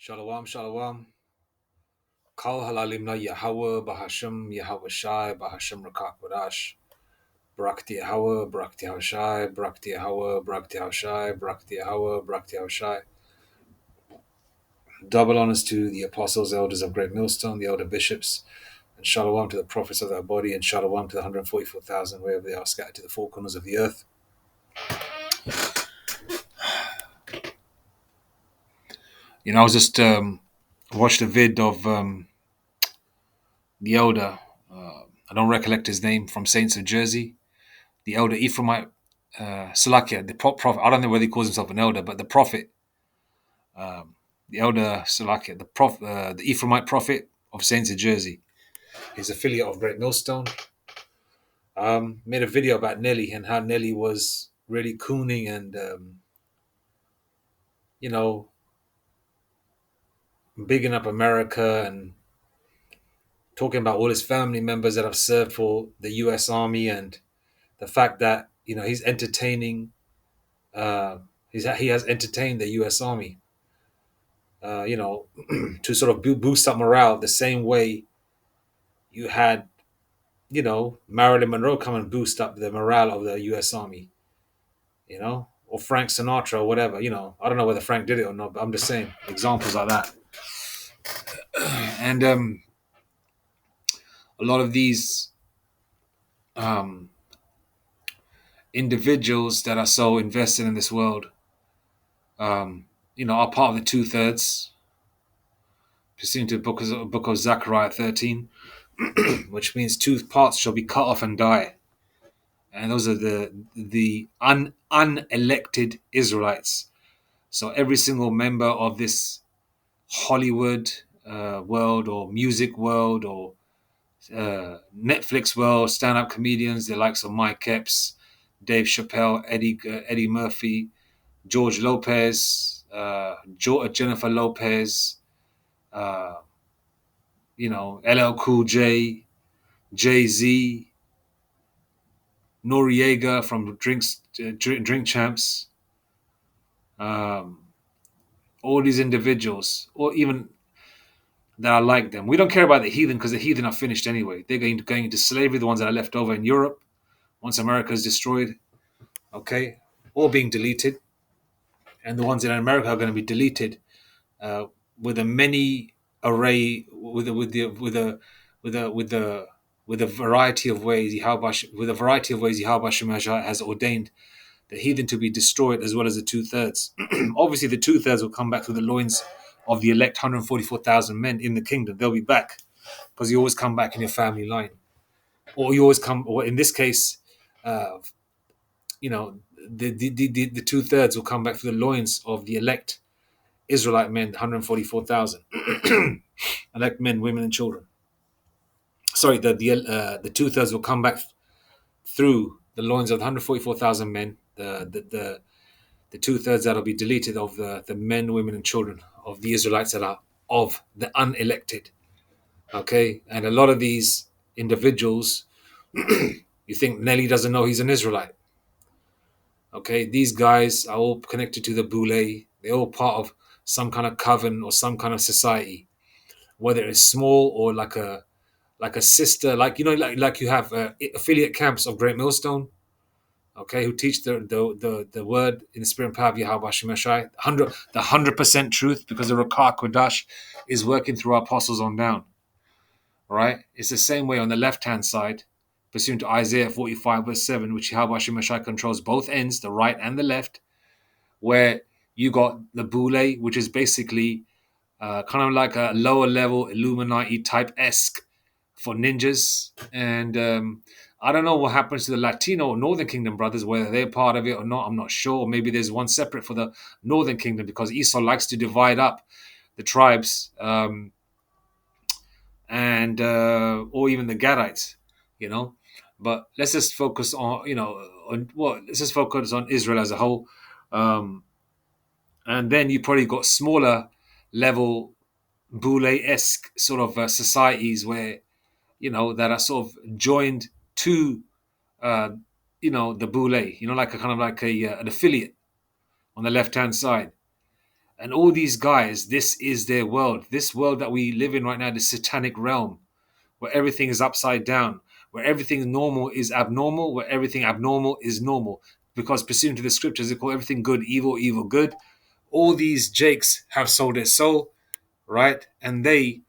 Shalom, shalom. Kal halalimna Yahweh, Bahashem, Yahweh Shai, Bahashem Rakakwadash. Brakti Yahweh, Brakti Hawashai, Brakti Yahweh, Brakti Hawashai, Brakti Yahweh, Brakti Hawashai. Double honors to the apostles, elders of Great Millstone, the elder bishops, and shalom to the prophets of that body, and shalom to the 144,000 wherever they are scattered to the four corners of the earth. I was just watched a vid of the elder. I don't recollect his name, from Saints of Jersey. The elder Ephraimite Salakia, the prophet. I don't know whether he calls himself an elder, but the prophet, the elder Salakia, the Ephraimite prophet of Saints of Jersey. He's affiliate of Great Millstone. Made a video about Nelly and how Nelly was really cooning and bigging up America and talking about all his family members that have served for the U.S. Army and the fact that he's entertaining. He has entertained the U.S. Army. To sort of boost up morale the same way you had, Marilyn Monroe come and boost up the morale of the U.S. Army, or Frank Sinatra or whatever. I don't know whether Frank did it or not, but I'm just saying examples like that. And a lot of these individuals that are so invested in this world, are part of the 2/3, pursuant to the book of Zechariah 13, which means 2 parts shall be cut off and die. And those are the unelected Israelites. So every single member of this Hollywood world or music world or Netflix world, stand-up comedians, the likes of Mike Epps, Dave Chappelle, Eddie Murphy, George Lopez, Jennifer Lopez, LL Cool J, Jay-Z, Noriega from Drink Champs, all these individuals, or even that are like them. We don't care about the heathen because the heathen are finished anyway. They're going into slavery, the ones that are left over in Europe once America is destroyed, okay, or being deleted. And the ones in America are going to be deleted with a many array, with a variety of ways Yahweh Shem has ordained the heathen to be destroyed, as well as the 2/3. Obviously, the 2/3 will come back through the loins of the elect 144,000 men in the kingdom. They'll be back because you always come back in your family line, or you always come, or in this case, the 2/3 will come back through the loins of the elect Israelite men, 144,000 elect men, women, and children. Sorry, the 2/3 will come back through the loins of the 144,000 men. The 2/3 that'll be deleted of the men, women, and children of the Israelites that are of the unelected. Okay, and a lot of these individuals, you think Nelly doesn't know he's an Israelite. Okay, these guys are all connected to the Boule. They're all part of some kind of coven or some kind of society, whether it's small or like a sister, like you have affiliate camps of Great Millstone, okay, who teach the word in the spirit and power of Yahweh Shemashai, the 100% truth, because the Rakah Kodash is working through our apostles on down. All right, it's the same way on the left hand side, pursuant to Isaiah 45 verse 7, which Yahweh Shemashai controls both ends, the right and the left, where you got the Boule, which is basically kind of like a lower level Illuminati type esque for ninjas. And I don't know what happens to the Latino or Northern Kingdom brothers, whether they're part of it or not. I'm not sure. Maybe there's one separate for the Northern Kingdom, because Esau likes to divide up the tribes, and or even the Gadites, But let's just focus on, let's just focus on Israel as a whole. And then you probably got smaller level Boule-esque sort of societies where, that are sort of joined to, the Boule, like a kind of like an affiliate on the left-hand side. And all these guys, this is their world. This world that we live in right now, the satanic realm, where everything is upside down, where everything normal is abnormal, where everything abnormal is normal. Because pursuant to the scriptures, they call everything good evil, evil good. All these Jakes have sold their soul, right? And they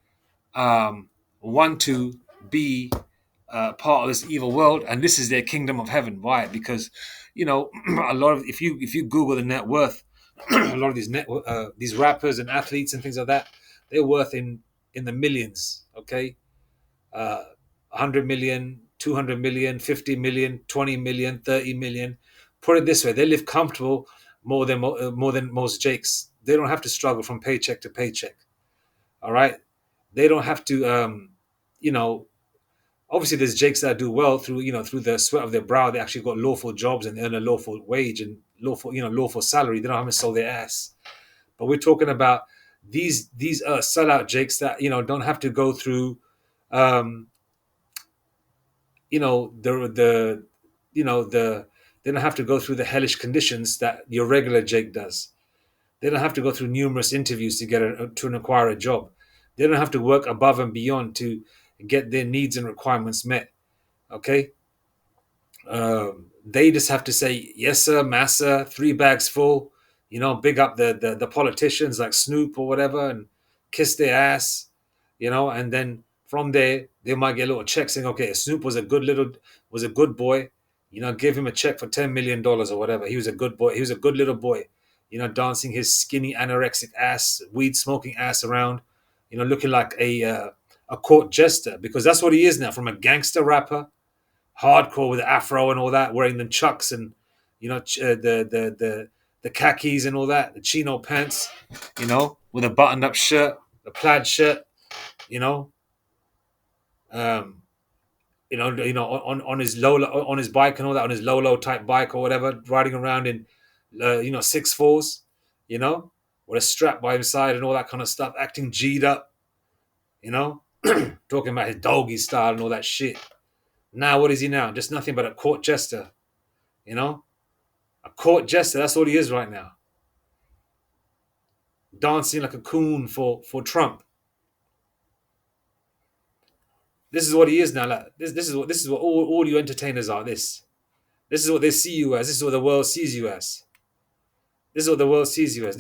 want to be part of this evil world, and this is their kingdom of heaven. Why? Because a lot of if you Google the net worth, a lot of these rappers and athletes and things like that, they're worth in the millions. Okay, 100 million, 200 million, 50 million, 20 million, 30 million. Put it this way: they live comfortable more than most Jakes. They don't have to struggle from paycheck to paycheck. All right, they don't have to you know obviously there's Jakes that do well through the sweat of their brow. They actually got lawful jobs and earn a lawful wage and lawful salary. They don't have to sell their ass. But we're talking about these sellout Jakes that don't have to go through um the they don't have to go through the hellish conditions that your regular Jake does. They don't have to go through numerous interviews to to acquire a job. They don't have to work above and beyond to get their needs and requirements met. Okay, they just have to say yes sir, massa, 3 bags full. Big up the politicians like Snoop or whatever, and kiss their ass. And then from there they might get a little check saying, okay, Snoop was a good boy. Give him a check for $10 million or whatever. He was a good boy. He was a good little boy. Dancing his skinny anorexic ass, weed smoking ass around. Looking like a court jester, because that's what he is now, from a gangster rapper, hardcore with the afro and all that, wearing them chucks and the khakis and all that, the chino pants, with a buttoned up shirt, a plaid shirt, you know, um, on his on his bike and all that, on his low type bike or whatever, riding around in 6.4s, with a strap by his side and all that kind of stuff, acting G'd up, you know, talking about his doggy style and all that shit. Now, what is he now? Just nothing but a court jester, you know? A court jester, that's all he is right now. Dancing like a coon for Trump. This is what he is now. Like, this is what all you entertainers are. This is what they see you as. This is what the world sees you as. This is what the world sees you as.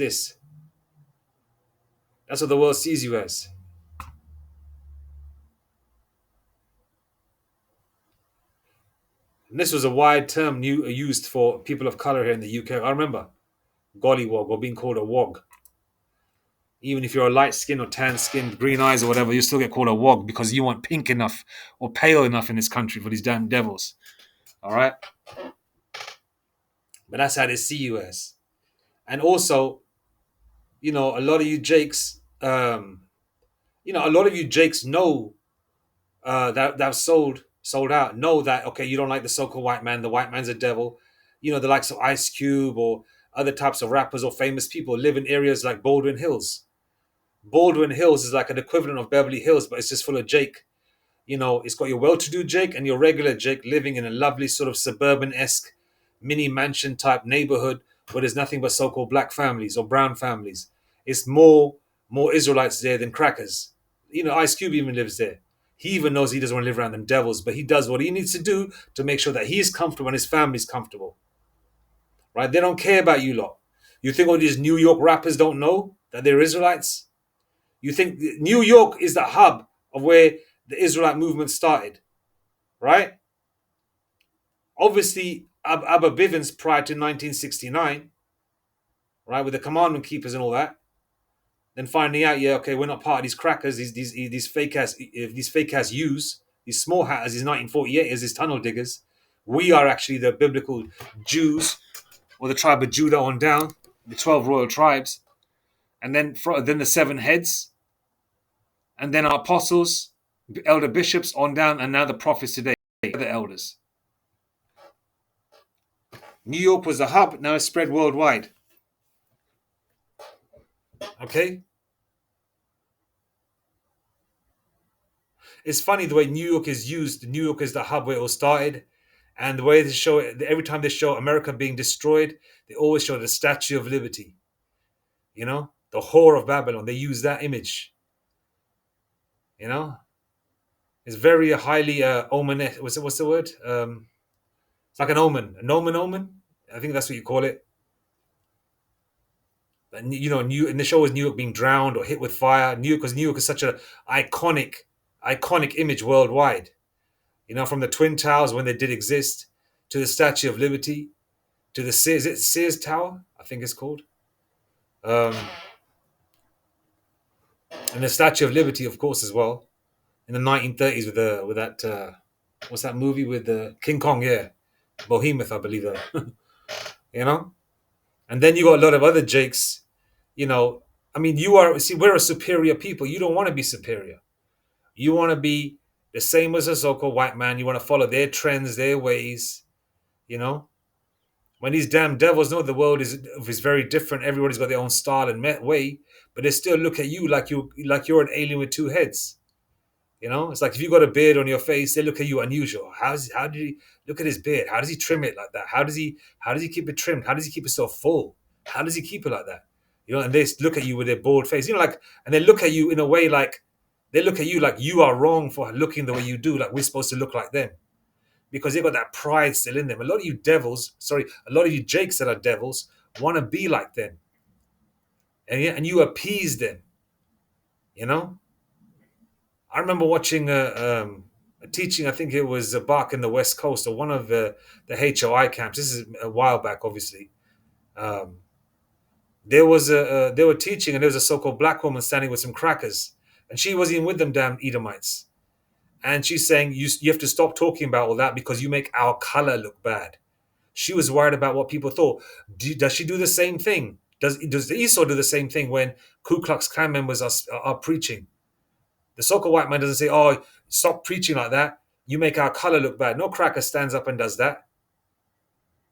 That's what the world sees you as. And this was a wide term used for people of color here in the UK. I remember gollywog, or being called a wog. Even if you're a light skin or tan skinned, green eyes or whatever, you still get called a wog because you weren't pink enough or pale enough in this country for these damn devils. All right? But that's how they see you as. And also, a lot of you Jakes, a lot of you Jakes know that sold out, know that, okay, you don't like the so-called white man, the white man's a devil. The likes of Ice Cube or other types of rappers or famous people live in areas like Baldwin Hills. Baldwin Hills is like an equivalent of Beverly Hills, but it's just full of Jake. It's got your well-to-do Jake and your regular Jake living in a lovely sort of suburban-esque mini mansion type neighborhood where there's nothing but so-called black families or brown families. It's more Israelites there than crackers. Ice Cube even lives there. He even knows he doesn't want to live around them devils, but he does what he needs to do to make sure that he's comfortable and his family's comfortable. Right? They don't care about you lot. You think all these New York rappers don't know that they're Israelites? You think New York is the hub of where the Israelite movement started, right? Obviously, Abba Bivens prior to 1969, right, with the commandment keepers and all that. Then finding out, yeah, okay, we're not part of these crackers, these fake ass Jews, these small hatters, these 1948ers, these tunnel diggers. We are actually the biblical Jews, or the tribe of Judah on down, the 12 royal tribes, and then the 7 heads, and then our apostles, elder bishops on down, and now the prophets today, the elders. New York was the hub, now it's spread worldwide. Okay? It's funny the way New York is used. New York is the hub where it all started. And the way they show it, every time they show America being destroyed, they always show the Statue of Liberty. The whore of Babylon. They use that image. You know, it's very highly ominous. What's the word? It's like an omen, an omen. I think that's what you call it. And New in the show is New York being drowned or hit with fire. Because New York is such a iconic image worldwide. From the Twin Towers when they did exist, to the Statue of Liberty, to the Sears Tower, I think it's called, um, and the Statue of Liberty, of course, as well, in the 1930s with that what's that movie with the King Kong? Yeah, Behemoth, I believe that. you know, and then you got a lot of other Jakes. I mean, we're a superior people. You don't want to be superior. You want to be the same as a so-called white man. You want to follow their trends, their ways. You know, when these damn devils know the world is very different. Everybody's got their own style and way, but they still look at you like you're an alien with two heads. It's like if you got a beard on your face, they look at you unusual. How did he look at his beard? How does he trim it like that? How does he keep it trimmed? How does he keep it so full? How does he keep it like that? And they look at you with their bald face. And they look at you in a way like they look at you like you are wrong for looking the way you do. Like we're supposed to look like them because they've got that pride still in them. A lot of you devils, a lot of you Jakes that are devils want to be like them, and you appease them. You know. I remember watching a teaching. I think it was back in the West Coast or one of the HOI camps. This is a while back, obviously. Um, they were teaching, and there was a so-called black woman standing with some crackers, and she wasn't even with them damn Edomites. And she's saying you have to stop talking about all that because you make our color look bad. She was worried about what people thought. Does she do the same thing? Does Esau do the same thing when Ku Klux Klan members are preaching? The so-called white man doesn't say, "Oh, stop preaching like that. You make our color look bad." No cracker stands up and does that.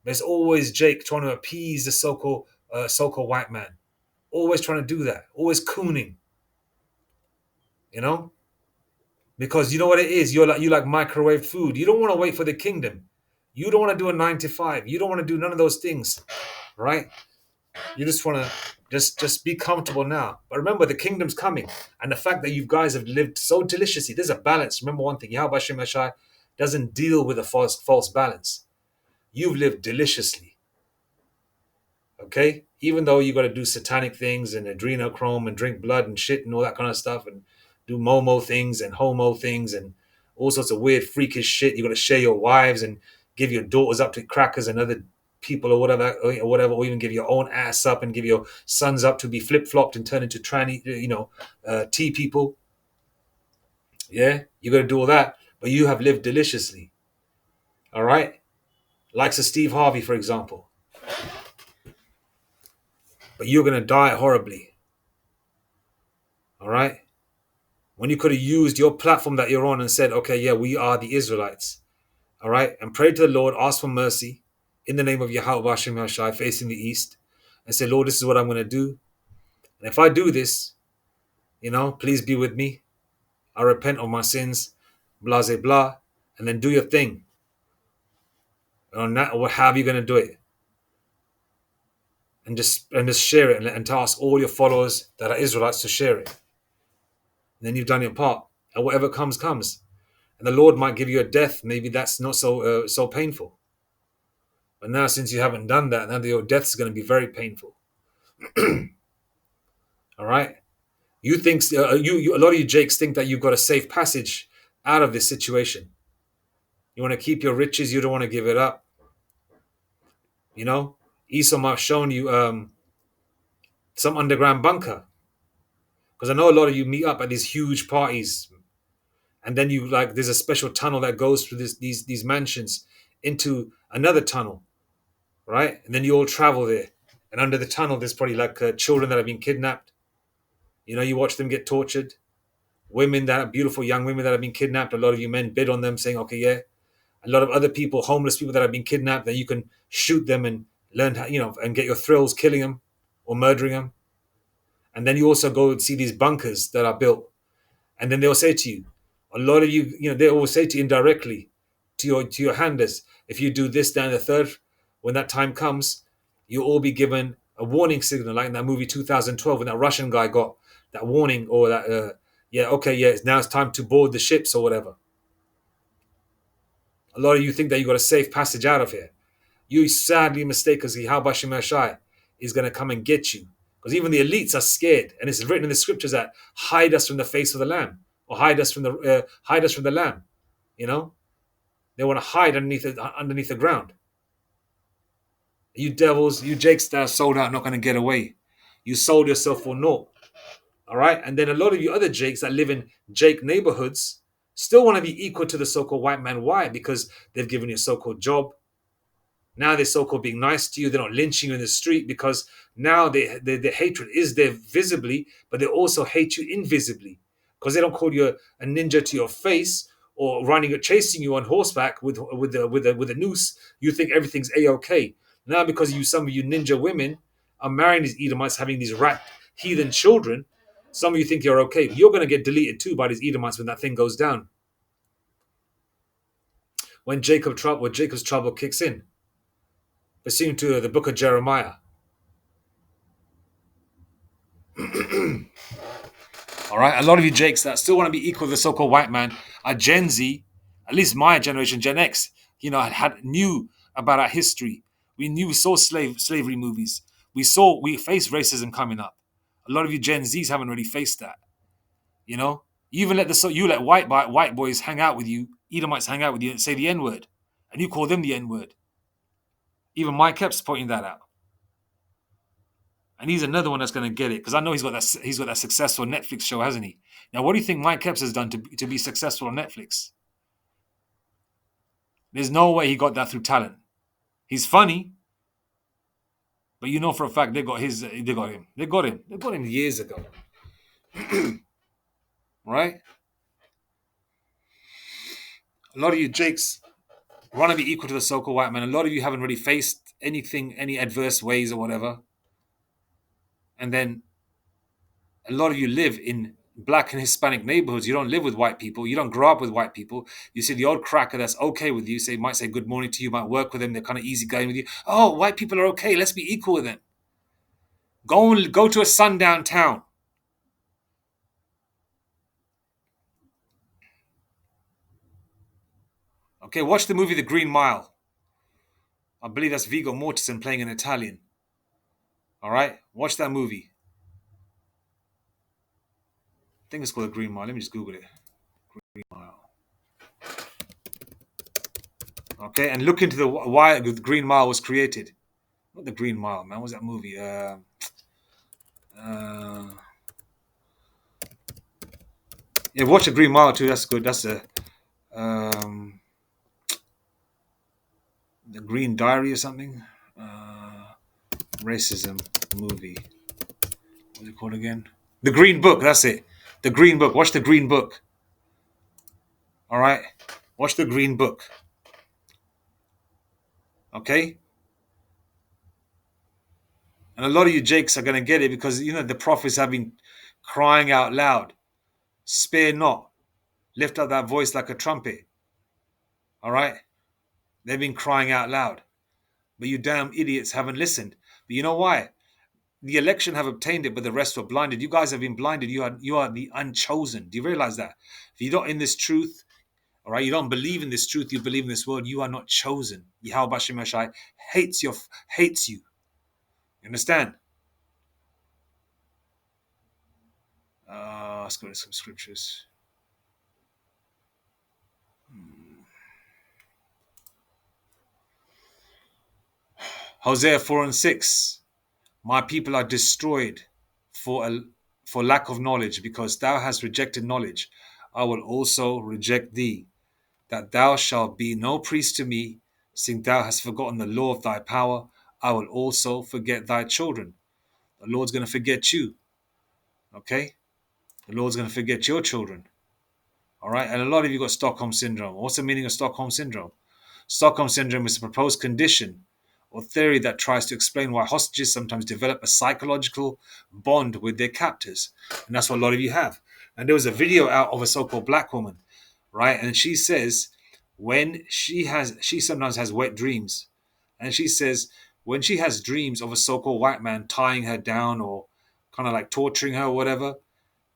There's always Jake trying to appease the so-called white man. Always trying to do that. Always cooning. You know, because you know what it is. You like microwave food. You don't want to wait for the kingdom. You don't want to do a 9 to 5. You don't want to do none of those things, right? You just want to just be comfortable now. But remember, the kingdom's coming. And the fact that you guys have lived so deliciously, there's a balance. Remember one thing, Yahweh Hashem Yashai doesn't deal with a false balance. You've lived deliciously. Okay? Even though you got to do satanic things and adrenochrome and drink blood and shit and all that kind of stuff and do momo things and homo things and all sorts of weird freakish shit. You got to share your wives and give your daughters up to crackers and other people or whatever, or even give your own ass up and give your sons up to be flip-flopped and turn into tranny, tea people. Yeah, you got to do all that, but you have lived deliciously. All right, likes of Steve Harvey, for example. But you're gonna die horribly. All right, when you could have used your platform that you're on and said, "Okay, yeah, we are the Israelites." All right, and pray to the Lord, ask for mercy in the name of Yahweh Hashem Yashai, facing the east, and say, "Lord, this is what I'm gonna do. And if I do this, please be with me. I repent of my sins, blah, blah, blah, and then do your thing. Or how are you going to do it? And just share it and to ask all your followers that are Israelites to share it. And then you've done your part. And whatever comes, comes. And the Lord might give you a death. Maybe that's not so painful. But now, since you haven't done that, now your death is going to be very painful. All right? You think a lot of you Jakes think that you've got a safe passage out of this situation. You want to keep your riches. You don't want to give it up. Esau might have shown you some underground bunker. Because I know a lot of you meet up at these huge parties. And then there's a special tunnel that goes through these mansions into another tunnel. Right? And then you all travel there. And under the tunnel, there's probably children that have been kidnapped. You watch them get tortured. Beautiful young women that have been kidnapped. A lot of you men bid on them saying, okay, yeah. A lot of other people, homeless people that have been kidnapped, that you can shoot them and learn how, and get your thrills killing them or murdering them. And then you also go and see these bunkers that are built. And then they'll say to you, a lot of you, they always say to you indirectly, to your handlers, if you do this, that, and the third, when that time comes, you'll all be given a warning signal, like in that movie 2012 when that Russian guy got that warning, or that yeah, okay, yeah, now it's time to board the ships or whatever. A lot of you think that you got a safe passage out of here. You sadly mistake, because Yahweh Shai is going to come and get you. Because even the elites are scared, and it's written in the scriptures that hide us from the face of the Lamb, or hide us from the Lamb. You know, they want to hide underneath the ground. You devils, you Jakes that are sold out, not going to get away. You sold yourself for naught. All right, and then a lot of you other Jakes that live in Jake neighborhoods still want to be equal to the so-called white man. Why? Because they've given you a so-called job. Now they're so-called being nice to you. They're not lynching you in the street, because now the hatred is there visibly, but they also hate you invisibly, because they don't call you a ninja to your face, or running or chasing you on horseback with a noose. You think everything's a-okay. Now, because some of you ninja women are marrying these Edomites, having these rat heathen children, some of you think you're okay. You're going to get deleted too by these Edomites when that thing goes down. When Jacob's trouble kicks in. Pursuant to the book of Jeremiah. All right, a lot of you Jakes that still want to be equal to the so-called white man are Gen Z, at least my generation, Gen X. You know, knew about our history. We saw slavery movies. We faced racism coming up. A lot of you Gen Zs haven't really faced that. You know, you even let white boys hang out with you, Edomites hang out with you, and say the N word, and you call them the N word. Even Mike kept pointing that out. And he's another one that's going to get it, because I know he's got that successful Netflix show, hasn't he? Now, what do you think Mike Epps has done to be successful on Netflix? There's no way he got that through talent. He's funny, but you know for a fact they got him. They got him years ago. Right? A lot of you Jakes want to be equal to the so-called white man. A lot of you haven't really faced anything, any adverse ways or whatever. And then a lot of you live in Black and Hispanic neighborhoods. You don't live with white people. You don't grow up with white people. You see the old cracker that's okay with you, might say good morning to you, might work with them. They're kind of easygoing with you. Oh, white people are okay. Let's be equal with them. Go to a sundown town. Okay, watch the movie The Green Mile. I believe that's Viggo Mortensen playing an Italian. All right, watch that movie. I think it's called The Green Mile. Let me just Google it. Green Mile. Okay, and look into why the Green Mile was created. Not The Green Mile, man. What was that movie? Yeah, watch The Green Mile too. That's good. That's the Green Diary or something. Racism movie. What's it called again? The Green Book. That's it. The Green Book. Watch The Green Book. All right. Watch The Green Book. Okay. And a lot of you Jakes are going to get it, because you know the prophets have been crying out loud. Spare not. Lift up that voice like a trumpet. All right. They've been crying out loud. But you damn idiots haven't listened. But you know why? The election have obtained it, but the rest were blinded. You guys have been blinded. You are the unchosen. Do you realize that? If you don't in this truth, all right, you don't believe in this truth, you believe in this word, you are not chosen. Yahweh Shemashai hates you. You understand? Let's go to some scriptures. Hosea 4:6. My people are destroyed for lack of knowledge, because thou hast rejected knowledge. I will also reject thee, that thou shalt be no priest to me, seeing thou hast forgotten the law of thy power. I will also forget thy children. The Lord's going to forget you. Okay? The Lord's going to forget your children. All right? And a lot of you got Stockholm Syndrome. What's the meaning of Stockholm Syndrome? Stockholm Syndrome is a proposed condition or theory that tries to explain why hostages sometimes develop a psychological bond with their captors. And that's what a lot of you have. And there was a video out of a so-called black woman, right? And she says when she sometimes has wet dreams. And she says when she has dreams of a so-called white man tying her down or kind of like torturing her or whatever,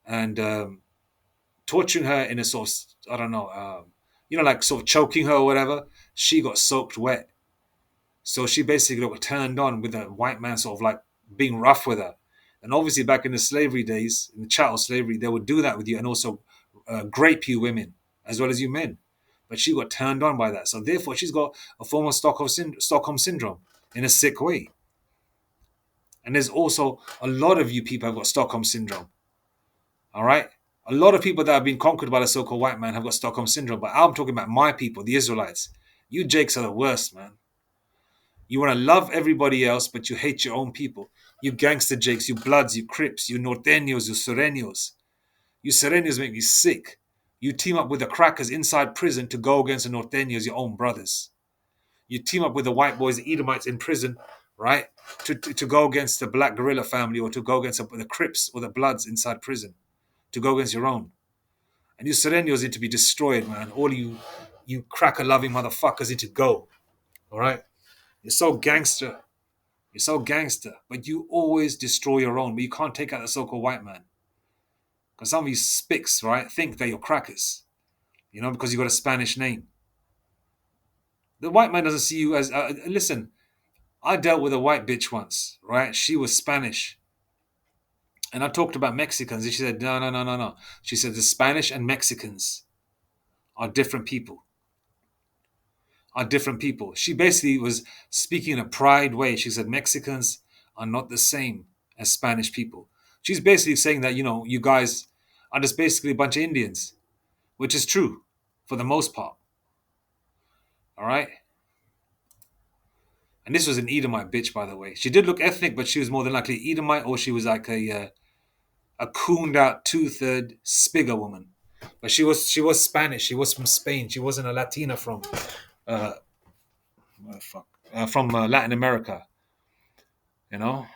and torturing her in a sort of, I don't know, like sort of choking her or whatever, she got soaked wet. So she basically got turned on with a white man sort of like being rough with her. And obviously, back in the slavery days, in the chattel slavery, they would do that with you and also grape you women as well as you men. But she got turned on by that. So therefore, she's got a form of Stockholm syndrome in a sick way. And there's also a lot of you people have got Stockholm syndrome. All right? A lot of people that have been conquered by the so-called white man have got Stockholm syndrome. But I'm talking about my people, the Israelites. You Jakes are the worst, man. You want to love everybody else, but you hate your own people. You gangster Jakes, you Bloods, you Crips, you Norteños, you Sureños. You Sureños make me sick. You team up with the crackers inside prison to go against the Norteños, your own brothers. You team up with the white boys, the Edomites in prison, right? To go against the black guerrilla family or to go against the Crips or the Bloods inside prison. To go against your own. And you Sureños need to be destroyed, man. All you cracker-loving motherfuckers need to go. All right? You're so gangster. You're so gangster, but you always destroy your own. But you can't take out the so-called white man. Because some of you spics, right, think that you're crackers. Because you got a Spanish name. The white man doesn't see you as... listen, I dealt with a white bitch once, right? She was Spanish. And I talked about Mexicans. And she said, no, no, no, no, no. She said the Spanish and Mexicans are different people. Are different people. She basically was speaking in a pride way. She said Mexicans are not the same as Spanish people. She's basically saying that, you guys are just basically a bunch of Indians, which is true for the most part. All right? And this was an Edomite bitch, by the way. She did look ethnic, but she was more than likely Edomite, or she was like a cooned out two-third Spigger woman. But she was Spanish. She was from Spain. She wasn't a Latina uh, from Latin America. You know?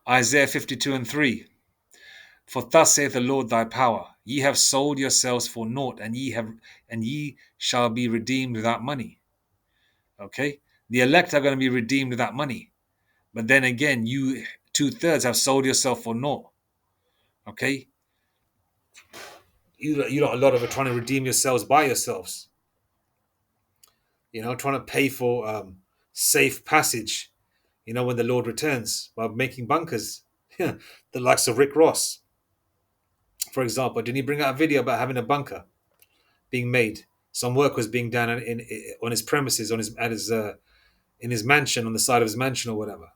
Isaiah 52:3. For thus saith the Lord thy power, ye have sold yourselves for naught, and ye shall be redeemed without money. Okay? The elect are going to be redeemed without money. But then again, you 2/3 have sold yourself for naught. Okay? You lot, a lot of it trying to redeem yourselves by yourselves. Trying to pay for safe passage, when the Lord returns by making bunkers. The likes of Rick Ross, for example. Didn't he bring out a video about having a bunker being made? Some work was being done on his premises, in his mansion, on the side of his mansion or whatever.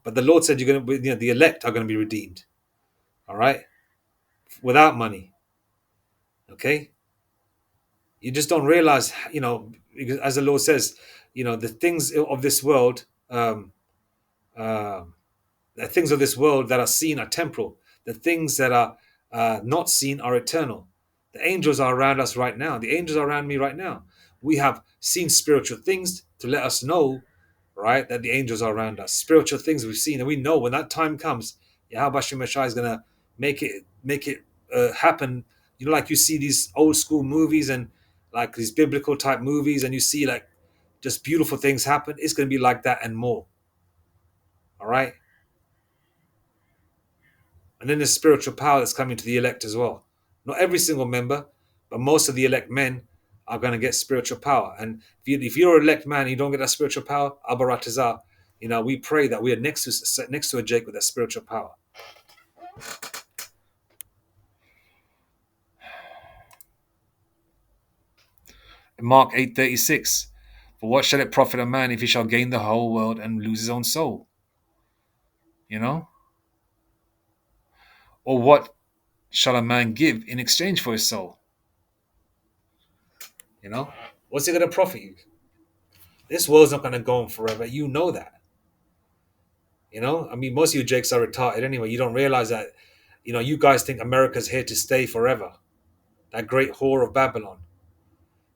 But the Lord said you're going to, the elect are going to be redeemed. All right, without money. Okay, you just don't realize, because as the Lord says, the things of this world, uh, the things of this world that are seen are temporal. The things that are not seen are eternal. The angels are around us right now. The angels are around me right now. We have seen spiritual things to let us know, right, that the angels are around us. Spiritual things we've seen, and we know when that time comes, Yahweh Shemashai is gonna make it happen. Like you see these old school movies and like these biblical type movies, and you see like just beautiful things happen. It's gonna be like that and more. All right. And then there's spiritual power that's coming to the elect as well. Not every single member, but most of the elect men are going to get spiritual power. And if you're an elect man and you don't get that spiritual power, Abaratazah, we pray that we are next to a Jake with that spiritual power. In Mark 8:36, for what shall it profit a man if he shall gain the whole world and lose his own soul? Or what shall a man give in exchange for his soul? What's it going to profit you? This world's not going to go on forever. You know that. Most of you Jakes are retarded anyway. You don't realize that, you guys think America's here to stay forever. That great whore of Babylon.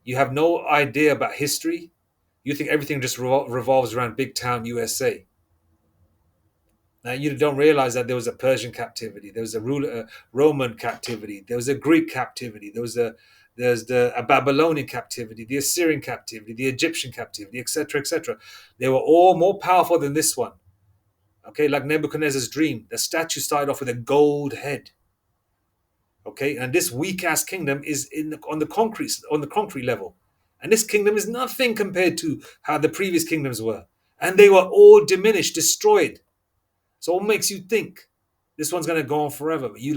You have no idea about history. You think everything just revolves around big town USA. Now you don't realize that there was a Persian captivity, there was a Roman captivity, there was a Greek captivity, there's a Babylonian captivity, the Assyrian captivity, the Egyptian captivity, etc., etc. They were all more powerful than this one. Okay, like Nebuchadnezzar's dream, the statue started off with a gold head. Okay, and this weak ass kingdom is on the concrete level, and this kingdom is nothing compared to how the previous kingdoms were, and they were all diminished, destroyed. So what makes you think this one's gonna go on forever? But you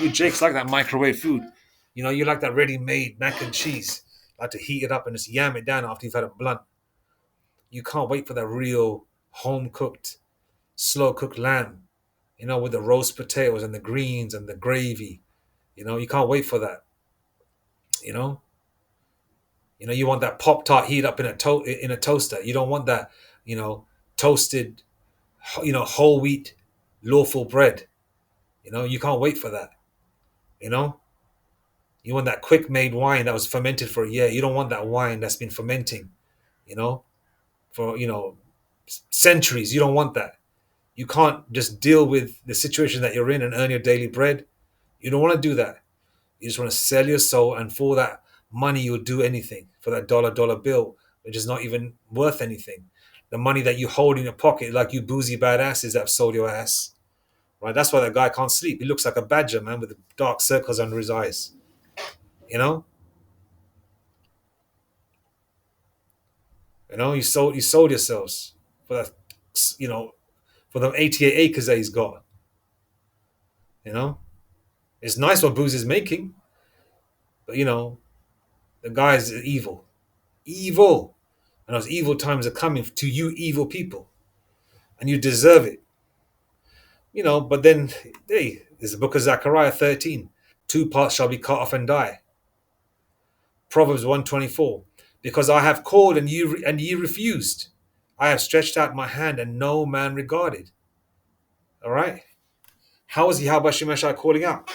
Jake's like that microwave food. You like that ready-made mac and cheese. Like to heat it up and just yam it down after you've had a blunt. You can't wait for that real home-cooked, slow-cooked lamb. With the roast potatoes and the greens and the gravy. You can't wait for that. You know, you want that Pop Tart heat up in a toaster. You don't want that, toasted, whole wheat, lawful bread. You can't wait for that. You know, you want that quick made wine that was fermented for a year. You don't want that wine that's been fermenting, you know, for centuries. You don't want that. You can't just deal with the situation that you're in and earn your daily bread. You don't want to do that. You just want to sell your soul, and for that money, you'll do anything. For that dollar bill, which is not even worth anything. The money that you hold in your pocket, like you boozy badasses that have sold your ass. Right? That's why that guy can't sleep. He looks like a badger, man, with dark circles under his eyes. You know? You sold yourselves for that, for the 88 acres that he's got. You know? It's nice what Boozy's making, but the guy is evil. Evil. And those evil times are coming to you evil people. And you deserve it. But then, hey, there's the book of Zechariah 13. Two parts shall be cut off and die. Proverbs 124. Because I have called and ye refused. I have stretched out my hand and no man regarded. All right? How was Yahweh Shemeshai calling out?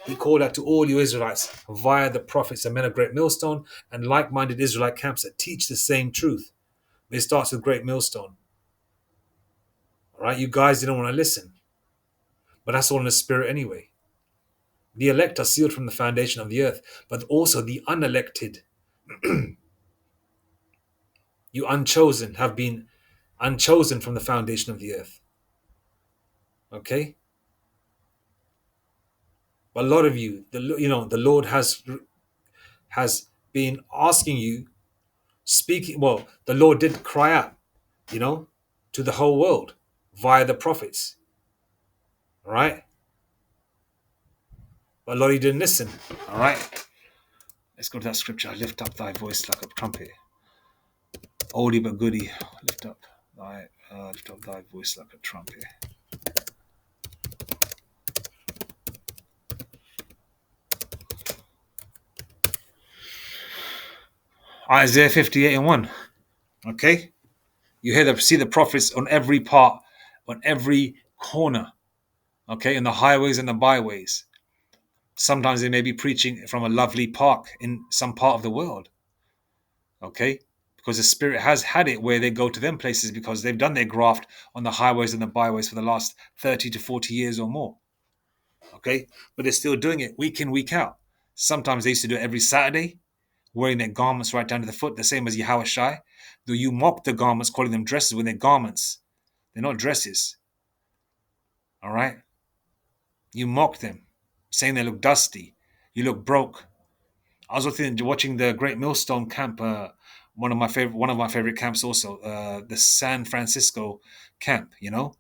He called out to all you Israelites via the prophets and men of Great Millstone and like-minded Israelite camps that teach the same truth. It starts with Great Millstone. All right? You guys didn't want to listen. But that's all in the spirit anyway. The elect are sealed from the foundation of the earth, but also the unelected, you unchosen, have been unchosen from the foundation of the earth. Okay? But a lot of you, the Lord has been asking you, speaking. Well, the Lord did cry out, to the whole world via the prophets. All right? But a lot of you didn't listen. All right? Let's go to that scripture. Lift up thy voice like a trumpet. Oldie but goodie. Lift up thy voice like a trumpet. Isaiah 58 and 1. Okay? You see the prophets on every part, on every corner. Okay? In the highways and the byways. Sometimes they may be preaching from a lovely park in some part of the world. Okay? Because the Spirit has had it where they go to them places because they've done their graft on the highways and the byways for the last 30 to 40 years or more. Okay? But they're still doing it week in, week out. Sometimes they used to do it every Saturday, wearing their garments right down to the foot, the same as Yahweh Shai. Though you mock the garments, calling them dresses when they're garments. They're not dresses. All right? You mock them, saying they look dusty. You look broke. I was watching the Great Millstone Camp, one of my favorite camps also, the San Francisco camp, There's,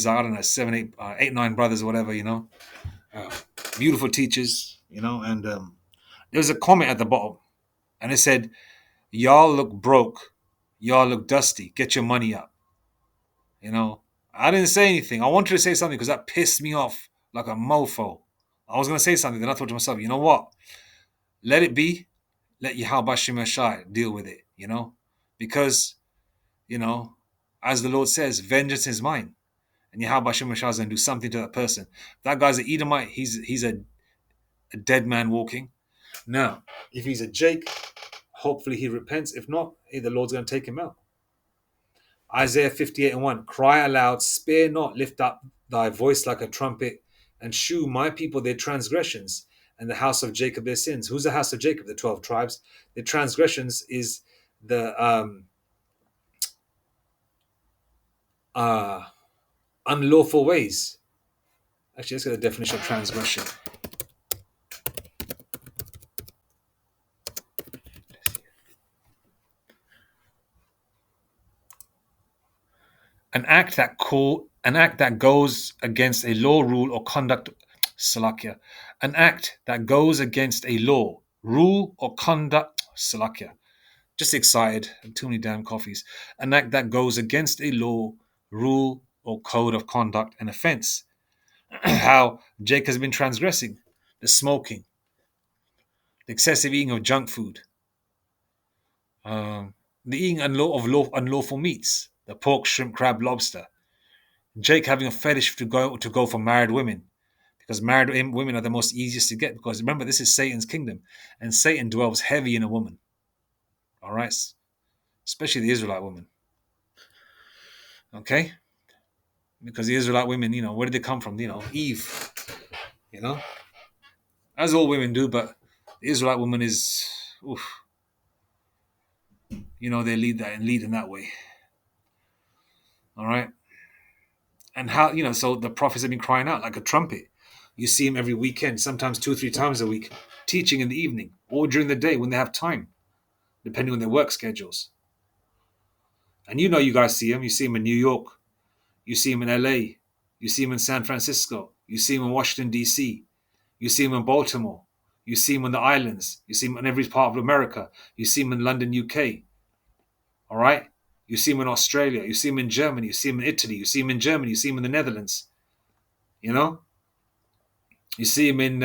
I don't know, 7, 8, 8, 9 brothers or whatever, beautiful teachers, and there was a comment at the bottom, and it said, "Y'all look broke, y'all look dusty. Get your money up." I didn't say anything. I wanted to say something because that pissed me off like a mofo. I was gonna say something, then I thought to myself, you know what? Let it be. Let Yahweh Shai deal with it. Because as the Lord says, vengeance is mine, and Yahweh Shai is gonna do something to that person. That guy's an Edomite. He's a dead man walking. Now, if he's a Jake, hopefully he repents. If not, hey, the Lord's going to take him out. Isaiah 58:1. Cry aloud, spare not, lift up thy voice like a trumpet, and shew my people their transgressions, and the house of Jacob their sins. Who's the house of Jacob? The 12 tribes. The transgressions is the uh, unlawful ways. Actually, let's get the definition of transgression. An act that goes against a law, rule, or conduct. Salakia. An act that goes against a law, rule, or conduct. Salakia. Just excited. Too many damn coffees. An act that goes against a law, rule, or code of conduct, an offense. How Jake has been transgressing. The smoking, the excessive eating of junk food, the eating unlawful meats, the pork, shrimp, crab, lobster. Jake having a fetish to go for married women, because married women are the most easiest to get. Because remember, this is Satan's kingdom, and Satan dwells heavy in a woman. All right, especially the Israelite woman. Okay, because the Israelite women, where did they come from? Eve. You know, as all women do, but the Israelite woman is, oof, they lead in that way. All right, and how so the prophets have been crying out like a trumpet. You see him every weekend, sometimes 2-3 times a week, teaching in the evening or during the day when they have time, depending on their work schedules. And you guys see him. You see him in New York. You see him in LA. You see him in San Francisco. You see him in Washington, D.C. You see him in Baltimore. You see him on the islands. You see him in every part of America. You see him in London, UK. All right? You see him in Australia. You see him in Germany. You see him in Italy. You see him in Germany. You see him in the Netherlands. You know? You see him in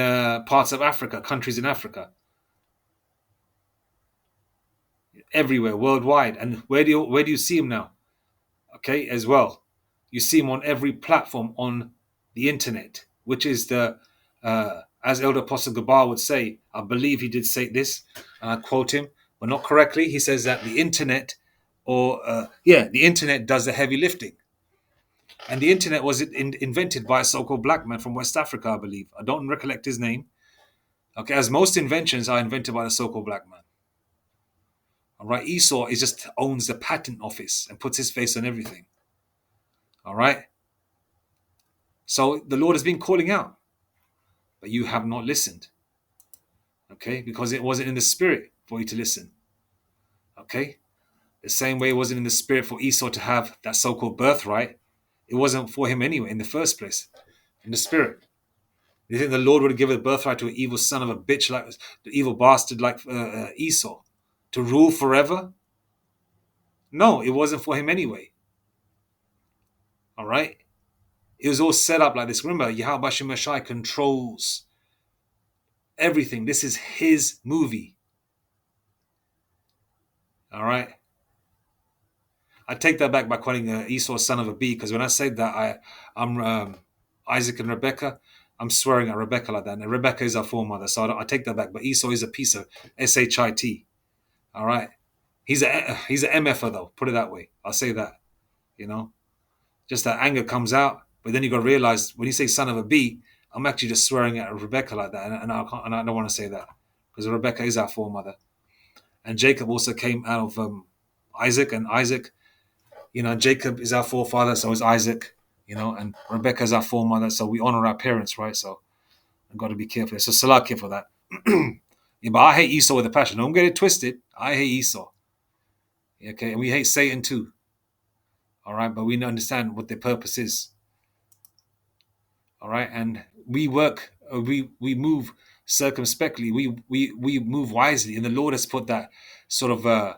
parts of Africa, countries in Africa. Everywhere, worldwide. And where do you see him now? Okay, as well. You see him on every platform on the internet, which is as Elder Apostle Gabar would say, I believe he did say this, and I quote him, but not correctly. He says that the internet, the internet does the heavy lifting. And the internet was invented by a so-called black man from West Africa, I believe. I don't recollect his name. Okay, as most inventions are invented by the so-called black man. All right, Esau just owns the patent office and puts his face on everything. All right. So the Lord has been calling out, but you have not listened. Okay, because it wasn't in the spirit for you to listen. Okay, the same way it wasn't in the spirit for Esau to have that so-called birthright. It wasn't for him anyway in the first place, in the spirit. You think the Lord would give a birthright to an evil son of a bitch, like the evil bastard like Esau, to rule forever? No, it wasn't for him anyway. All right? It was all set up like this. Remember, Yahweh Shemashai controls everything. This is his movie. All right? I take that back by calling Esau son of a bee, because when I said that, I'm Isaac and Rebecca. I'm swearing at Rebecca like that. And Rebecca is our foremother, so I take that back. But Esau is a piece of shit. All right, he's an mf'er though. Put it that way. I'll say that. Just that anger comes out, but then you got to realize when you say son of a bee, I'm actually just swearing at Rebecca like that, and I don't want to say that because Rebecca is our foremother, and Jacob also came out of Isaac, and Isaac. Jacob is our forefather, so is Isaac, and Rebecca is our foremother, so we honor our parents, right? So I've got to be careful. So Salakia for that. Yeah, but I hate Esau with a passion. Don't get it twisted. I hate Esau. Okay, and we hate Satan too. All right, but we understand what their purpose is. All right, and we work, we move circumspectly. We move wisely, and the Lord has put that sort of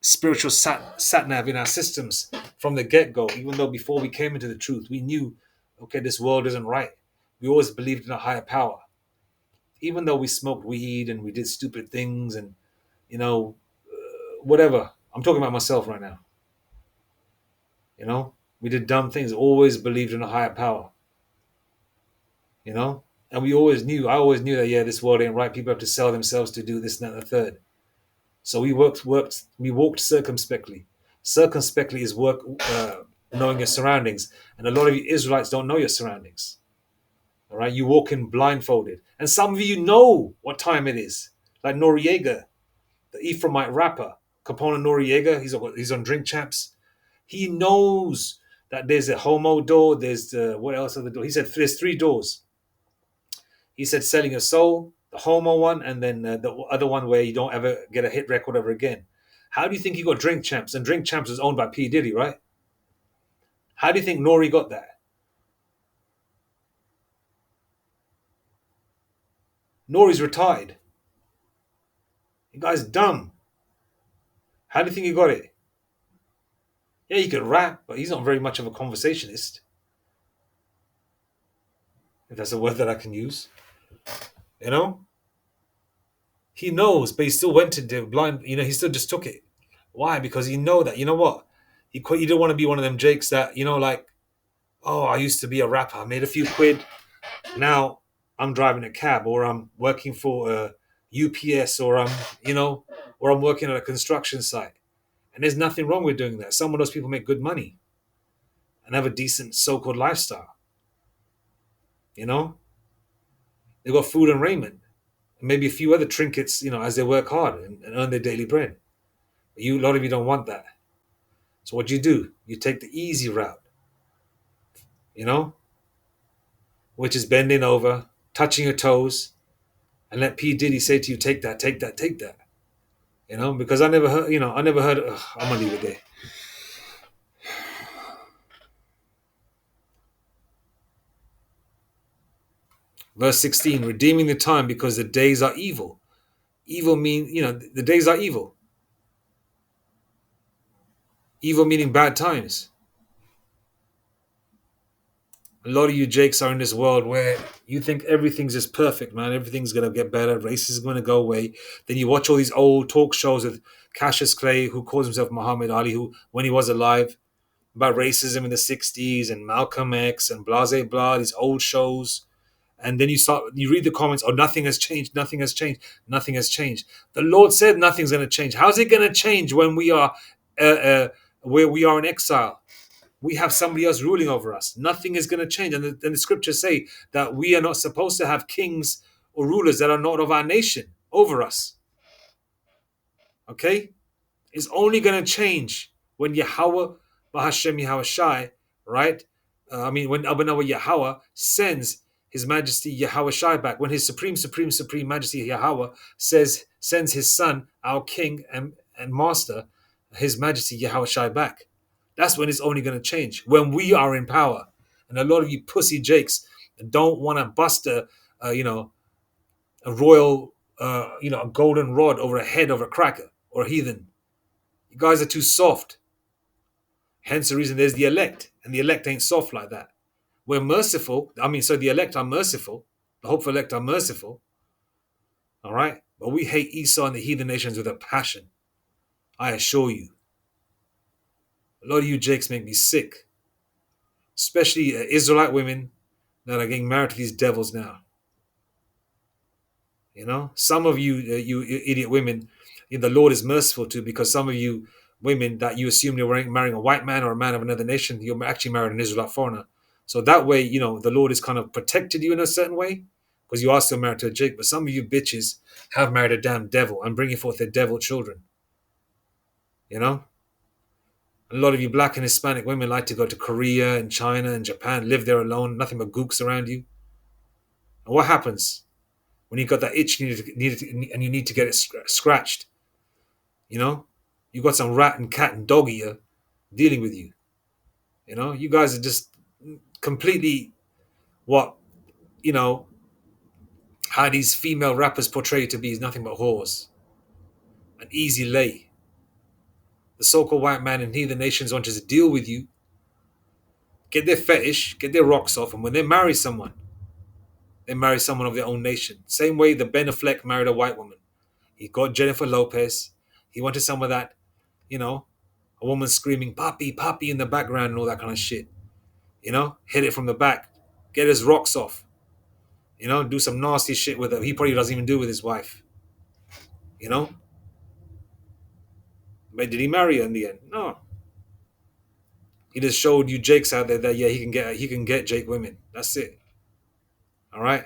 spiritual sat nav in our systems from the get-go. Even though before we came into the truth, we knew, okay, this world isn't right. We always believed in a higher power. Even though we smoked weed and we did stupid things and, whatever. I'm talking about myself right now. We did dumb things, always believed in a higher power. And I always knew that, yeah, this world ain't right. People have to sell themselves to do this, and that, and the third. So we walked circumspectly. Circumspectly is work, knowing your surroundings. And a lot of you Israelites don't know your surroundings. All right, you walk in blindfolded, and some of you know what time it is. Like Noriega, the Ephraimite rapper, Capone Noriega. He's on Drink Champs. He knows that there's a homo door. There's the what else are the door? He said there's three doors. He said selling your soul, the homo one, and then the other one where you don't ever get a hit record ever again. How do you think he got Drink Champs? And Drink Champs is owned by P Diddy, right? How do you think Nori got that? Nori's retired. The guy's dumb. How do you think he got it? Yeah, he could rap, but he's not very much of a conversationist, if that's a word that I can use. You know? He knows, but he still went into blind, he still just took it. Why? Because he know that, you know what? He didn't want to be one of them jakes that, like, oh, I used to be a rapper. I made a few quid. Now I'm driving a cab, or I'm working for a UPS, or or I'm working at a construction site. And there's nothing wrong with doing that. Some of those people make good money and have a decent so-called lifestyle. You know, they got food and raiment, and maybe a few other trinkets. As they work hard and earn their daily bread. A lot of you don't want that. So what do? You take the easy route. You know, which is bending over, touching your toes, and let P Diddy say to you, "Take that, take that, take that." Because I never heard. I never heard. I'm gonna leave it there. Verse 16: redeeming the time because the days are evil. Evil mean the days are evil. Evil meaning bad times. A lot of you jakes are in this world where you think everything's just perfect, man. Everything's gonna get better. Racism is gonna go away. Then you watch all these old talk shows with Cassius Clay, who calls himself Muhammad Ali, who when he was alive, about racism in the 60s and Malcolm X and blah blah blah. These old shows, and then you read the comments. Oh, nothing has changed. Nothing has changed. Nothing has changed. The Lord said nothing's gonna change. How's it gonna change when we are where we are in exile? We have somebody else ruling over us. Nothing is going to change. And the scriptures say that we are not supposed to have kings or rulers that are not of our nation over us. Okay? It's only going to change when Yahweh, Bahashem Yahweh Shai, right? When Abanawa Yahweh sends His Majesty Yahweh Shai back, when His Supreme Majesty Yahweh sends His Son, our King and Master, His Majesty Yahweh Shai back. That's when it's only going to change, when we are in power. And a lot of you pussy jakes don't want to bust a royal, a golden rod over a head of a cracker or a heathen. You guys are too soft. Hence the reason there's the elect, and the elect ain't soft like that. We're merciful. So the elect are merciful. The hopeful elect are merciful. All right? But we hate Esau and the heathen nations with a passion. I assure you. A lot of you jakes make me sick. Especially Israelite women that are getting married to these devils now. Some of you, you idiot women, the Lord is merciful to, because some of you women that you assume you're marrying a white man or a man of another nation, you're actually married an Israelite foreigner. So that way, the Lord has kind of protected you in a certain way, because you are still married to a Jake. But some of you bitches have married a damn devil and bringing forth their devil children. A lot of you black and Hispanic women like to go to Korea and China and Japan, live there alone, nothing but gooks around you. And what happens when you got that itch and you need to get it scratched? You got some rat and cat and dog eater dealing with you. You guys are just completely how these female rappers portray to be is nothing but whores. An easy lay. The so-called white man in heathen nations want to deal with you, get their fetish, get their rocks off, and when they marry someone of their own nation. Same way the Ben Affleck married a white woman. He got Jennifer Lopez. He wanted some of that, a woman screaming, "Papi, Papi" in the background and all that kind of shit. Hit it from the back. Get his rocks off. Do some nasty shit with her. He probably doesn't even do with his wife. But did he marry her in the end? No. He just showed you Jakes out there that yeah, he can get Jake women. That's it. All right.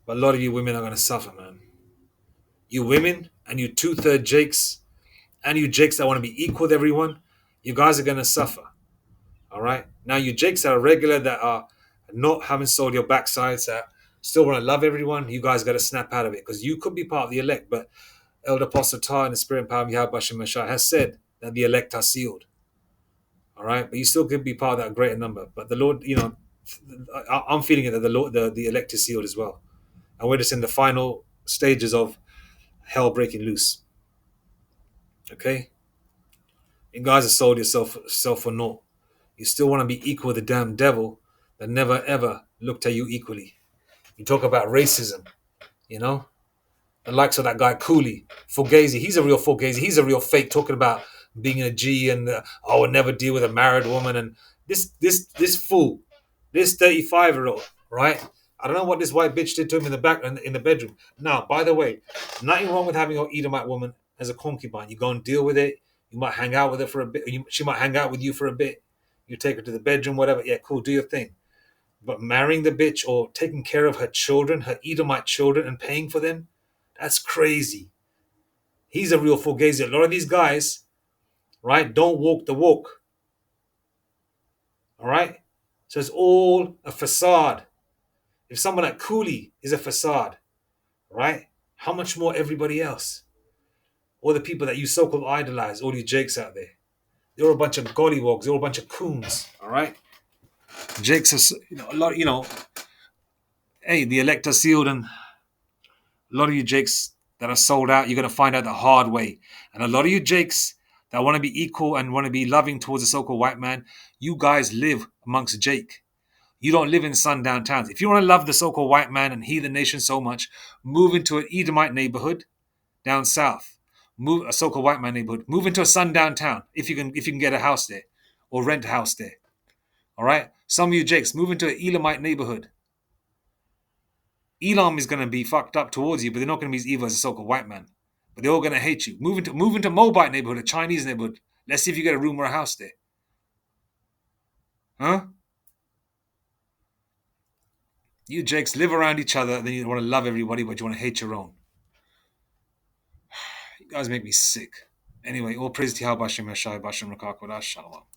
But a lot of you women are gonna suffer, man. You women and you two-third Jakes and you Jakes that want to be equal with everyone, you guys are gonna suffer. All right. Now you Jakes that are regular that are not having sold your backsides that still want to love everyone, you guys got to snap out of it because you could be part of the elect. But Elder Apostle Tar in the Spirit and Power of Yahweh Bashem Messiah has said that the elect are sealed. All right, but you still could be part of that greater number. But the Lord, I'm feeling it that the Lord, the elect is sealed as well, and we're just in the final stages of hell breaking loose. Okay, you guys have sold yourself for naught. You still want to be equal with the damn devil that never ever looked at you equally. You talk about racism, you know, the likes of that guy Cooley, Fugazi. He's a real Fugazi. He's a real fake talking about being a G and I would never deal with a married woman. And this fool, this 35-year-old, right? I don't know what this white bitch did to him in the back in the bedroom. Now, by the way, nothing wrong with having an Edomite woman as a concubine. You go and deal with it. You might hang out with her for a bit. She might hang out with you for a bit. You take her to the bedroom, whatever. Yeah, cool. Do your thing. But marrying the bitch or taking care of her children, her Edomite children, and paying for them, that's crazy. He's a real fugazi. A lot of these guys, right, don't walk the walk. All right? So it's all a facade. If someone like Cooley is a facade, right? How much more everybody else? Or the people that you so-called idolize, all you jakes out there. They're all a bunch of gollywogs. They're all a bunch of coons. All right? Jakes are, a lot, hey, the elect are sealed and a lot of you jakes that are sold out, you're going to find out the hard way. And a lot of you jakes that want to be equal and want to be loving towards the so-called white man, you guys live amongst Jake. You don't live in sundown towns. If you want to love the so-called white man and heathen nation so much, move into an Edomite neighborhood down south. Move a so-called white man neighborhood. Move into a sundown town if you can get a house there or rent a house there. All right. Some of you jakes move into an Elamite neighborhood. Elam is going to be fucked up towards you, but they're not going to be as evil as a so-called white man. But they're all going to hate you. Move into Moabite neighborhood, a Chinese neighborhood. Let's see if you get a room or a house there. Huh? You jakes live around each other, then you want to love everybody, but you want to hate your own. You guys make me sick. Anyway, all praise to Yahweh Bashem Yashai Bashem Rakak Shalom.